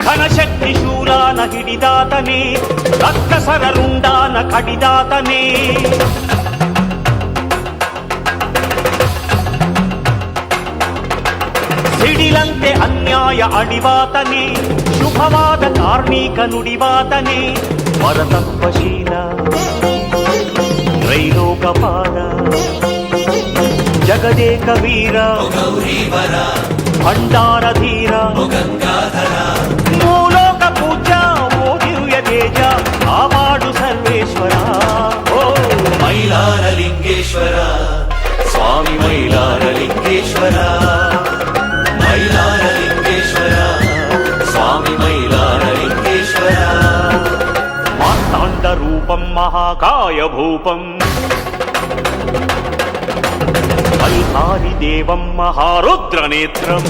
ಘನಶಕ್ತಿ ಶೂಲಾನ ಹಿಡಿದಾತನೇ, ರಕ್ಕಸರ ರುಂಡಾನ ಕಡಿದಾತನೇ. ಸಿಡಿಲಂತೆ ಅನ್ಯಾಯ ಅಡಿವಾತನೇ, ಶುಭವಾದ ಕಾರ್ಮಿಕ ನುಡಿವಾತನೇ. ಪರತತ್ವಶೀಲ ತ್ರೈಲೋಕಪಾಲ, ಜಗದೇಕ ವೀರ ಭಂಡಾರಧೀರ, ಮೂಲೋಕ ಪೂಜ್ಯ ಓ ದಿವ್ಯ ತೇಜ, ಕಾಪಾಡು ಸರ್ವೇಶ್ವರ. ಓ ಮೈಲಾರಲಿಂಗೇಶ್ವರ ಸ್ವಾಮಿ, ಮೈಲಾರಲಿಂಗೇಶ್ವರ, ಮೈಲಾರಲಿಂಗೇಶ್ವರ ಸ್ವಾಮಿ, ಮೈಲಾರಲಿಂಗೇಶ್ವರ. ಮಾರ್ತಾಂಡ ರೂಪಂ ಮಹಾಕಾಯ ಭೂಪಂ, ಮಲ್ಹಾರಿ ದೇವಂ ಮಹಾರುದ್ರ ನೇತ್ರಂ.